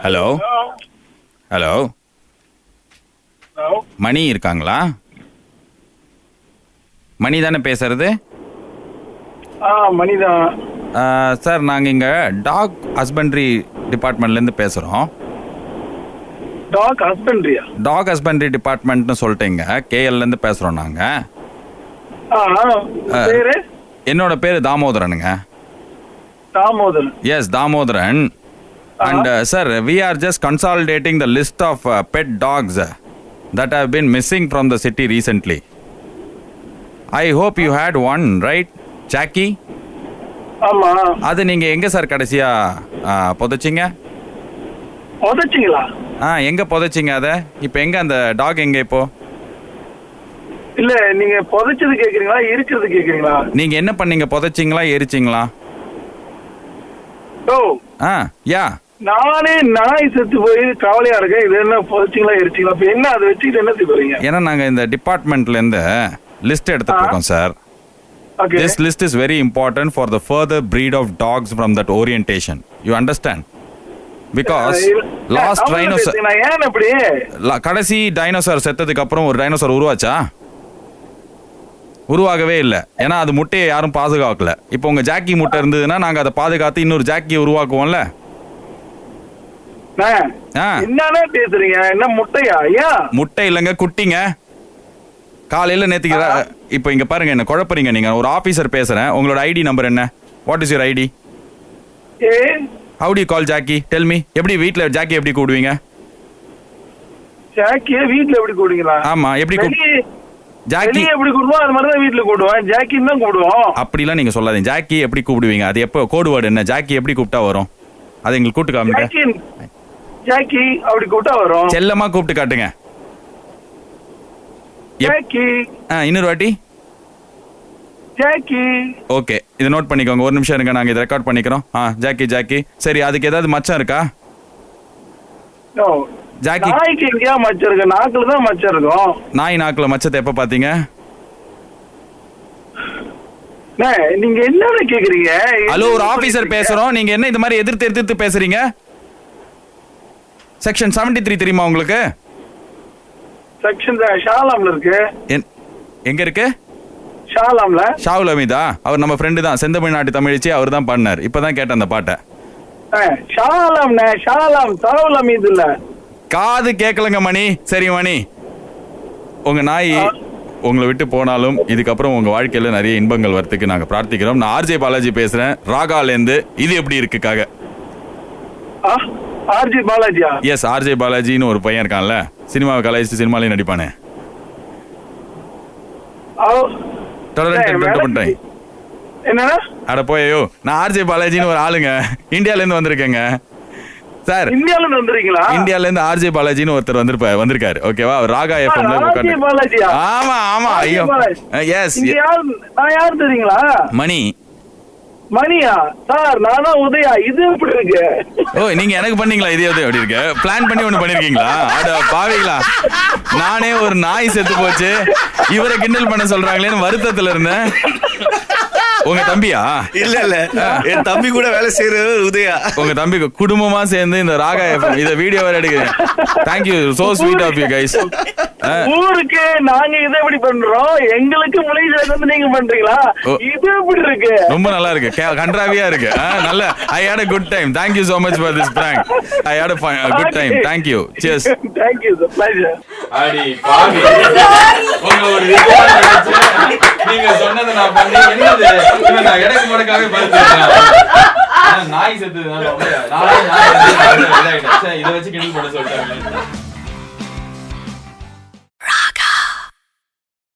Hello hello மணி இருக்காங்களா? மணி தானே பேசுறது? மணிதான் சார், நாங்கள் இங்கே டாக் ஹஸ்பண்ட்ரி டிபார்ட்மெண்ட்லேருந்து பேசுகிறோம். டாக் ஹஸ்பண்ட்ரியா? டாக் ஹஸ்பண்ட்ரி டிபார்ட்மெண்ட்னு சொல்லிட்டீங்க. கேஎல்லேருந்து பேசுகிறோம் நாங்கள். என்னோட பேர் தாமோதரனுங்க. Damodaran? Yes, Damodaran. And sir, we are just consolidating the list of pet dogs that have been missing from the city recently. I hope you had one, right? Jackie? ஆமா. அது நீங்க எங்க சார் கடைசியா புதைச்சிங்க? புதைச்சிங்களா? எங்க புதைச்சிங்க அத? இப்போ எங்க அந்த டாக் எங்க இப்போ? இல்ல, நீங்க புதைச்சது கேக்குறீங்களா, இருக்கிறது கேக்குறீங்களா? நீங்க என்ன பண்ணீங்க? புதைச்சிங்களா, எரிச்சிங்களா? ஓ, யா. நானே நாய் செத்து போய் கவலையா இருக்கேன். இது என்ன புதைச்சிங்களா, எரிச்சிங்களா? இப்ப என்ன அதை வச்சுக்கிட்டு என்ன செய்வீங்க? ஏன்னா நாங்க இந்த டிபார்ட்மெண்ட்ல இருந்து லிஸ்ட் எடுத்துட்டு இருக்கோம் sir. Okay. This list is very important for the further breed of dogs from that orientation. You understand? Because last dinosaur, ஏன் அப்படி கடைசி டைனோசர் செத்ததுக்கு அப்புறம் ஒரு டைனோசர் உருவாச்சா? உருவாகவே இல்லை. ஏன்னா அது முட்டையை யாரும் பாதுகாக்கல. இப்போ உங்க ஜாக்கி முட்டை இருந்ததுன்னா நாங்க அதை பாதுகாத்து இன்னொரு ஜாக்கியை உருவாக்குவோம்ல. என்ன பேசுறீங்க? என்ன முட்டையா? முட்டை இல்லைங்க, குட்டிங்க. காலையில நேத்துக்கு இப்போ இங்க பாருங்க, என்ன குழப்பறீங்க நீங்க. ஒரு ஆபீசர் பேசுறேன். உங்களோட ஐடி நம்பர் என்ன? What is your ID? How do you call Jackie? Tell me. எப்படி வீட்ல ஜாக்கி எப்படி கூடுவீங்க? ஜாக்கியை வீட்ல எப்படி கூடுவீங்களா? ஆமா, எப்படி ஜாக்கி எப்படி கூடுவோம் அது மாதிரி தான் வீட்ல கூடுவோம். ஜாக்கின்னு தான் கூடுவோம். அப்படிலாம் நீங்க சொல்லாதீங்க. ஜாக்கி எப்படி கூப்பிடுவீங்க? அது எப்போ கோட் வேர்டு என்ன? ஜாக்கி எப்படி கூப்பிட்டா வரும்? அது எங்களுக்கு கூப்பிட்டு காமிங்க. ஜாக்கி அப்படி கூப்பிட்டா வரும். செல்லமா கூப்பிட்டு காட்டுங்க. ஜாக்கி. இன்னொரு வாட்டி. ஜாக்கி. ஓகே, இதை நோட் பண்ணிக்கோங்க. ஒரு நிமிஷம் இருங்க, நாங்க இதை ரெக்கார்ட் பண்ணிக்கிறோம். Jackie Jackie. சரி, அதுக்கு ஏதாவது மச்சம் இருக்கா? ஜாக்கி நாய்க்கு எங்கயா மச்சம் இருக்கு? நாக்குல தான் மச்சம் இருக்கும். நாய் நாக்குல மச்சத்தை எப்ப பாத்தீங்க? நீங்க என்ன கேக்குறீங்க? ஹலோ, ஒரு ஆபீசர் பேசுறோம். நீங்க என்ன இந்த மாதிரி எதிர்த்து பேசுறீங்க? செக்ஷன் 73 தெரியுமா உங்களுக்கு? செக்ஷன் ஷாலாம்ல இருக்கு. எங்க இருக்கு? ஷாலாம்ல. ஷாவுல் அமீதா? அவர் நம்ம ஃப்ரெண்டு தான். செந்தமிழ்நாட்டு தமிழிச்சி அவர் தான் பாடினார். இப்பதான் கேட்டேன் அந்த பாட்டை. ஷாலாம் ஷாவுல் அமீது இல்ல. காது கேட்கலங்க மணி. சரி மணி, உங்க நாய் உங்களை விட்டு போனாலும் இதுக்கப்புறம் உங்க வாழ்க்கையில நிறைய இன்பங்கள் வரத்துக்கு நாங்க பிரார்த்திக்கிறோம். நான் ஆர்ஜே பாலாஜி பேசுறேன், ராகாலேருந்து. இது எப்படி இருக்குக்காக? ஆர்ஜே பாலாஜியா? எஸ், ஆர்ஜே பாலாஜின்னு ஒரு பையன் இருக்கான்ல, சினிமாவை கலாய்ச்சி சினிமாலையும் நடிப்பானே. என்ன? அட போயோ, நான் ஆர்ஜே பாலாஜின்னு ஒரு ஆளுங்க. இந்தியால இருந்து வந்திருக்கேங்க சார். இந்தியால இருந்து வந்திருக்கீங்களா? இந்தியால இருந்து ஆர்ஜே பாலாஜின்னு ஒருத்தர் வந்திருக்காரு. ஓகேவா? ராகா எஃப்எம்ல. ஆமா ஆமா. ஐயோ எஸ். நான் யார் தெரியுங்களா? மணி. மணியா? சார் நான் தான் உதயா. இது எப்படி இருக்கு? ஓ, நீங்க எனக்கு பண்ணீங்களா? இதே எப்படி இருக்கு? பிளான் பண்ணி ஒண்ணு பண்ணிருக்கீங்களா? அட பாவீங்களா, நானே ஒரு நாய் செத்து போச்சு இவரை கிண்டல் பண்ண சொல்றாங்களேன்னு வருத்தத்துல இருந்தேன். உங்க தம்பியா? இல்ல, என் தம்பி கூட வேலை செய்யறது உதயா. உங்க தம்பி குடும்பமா சேர்ந்து இந்த ராகா எஃப்எம் இத வீடியோ வேற எடுக்கிறேன். Thank you, so sweet of you guys. ஊருக்கு நாங்க இதை எப்படி பண்றோம், எங்களுக்கு மலேசியால இருந்து நீங்க பண்றீங்களா? இது எப்படி இருக்கு? ரொம்ப நல்லா இருக்கு, கண்ட்ராவியா இருக்கு. நல்ல I had a good time. Thank you so much for this prank. I had a good time. Thank you. Cheers. Thank you, it's a pleasure. அடி பாவி, உங்களோட ரிப்போர்ட் நினைச்சு நீங்க சொன்னதை நான் பண்ணி என்னது இவன் நான் எடக்கு மடக்காவே படுத்துறேன். நாய் செத்துதுனால நாய் இதை வச்சு கிண்டல் பண்ண சொல்லிட்டாங்க.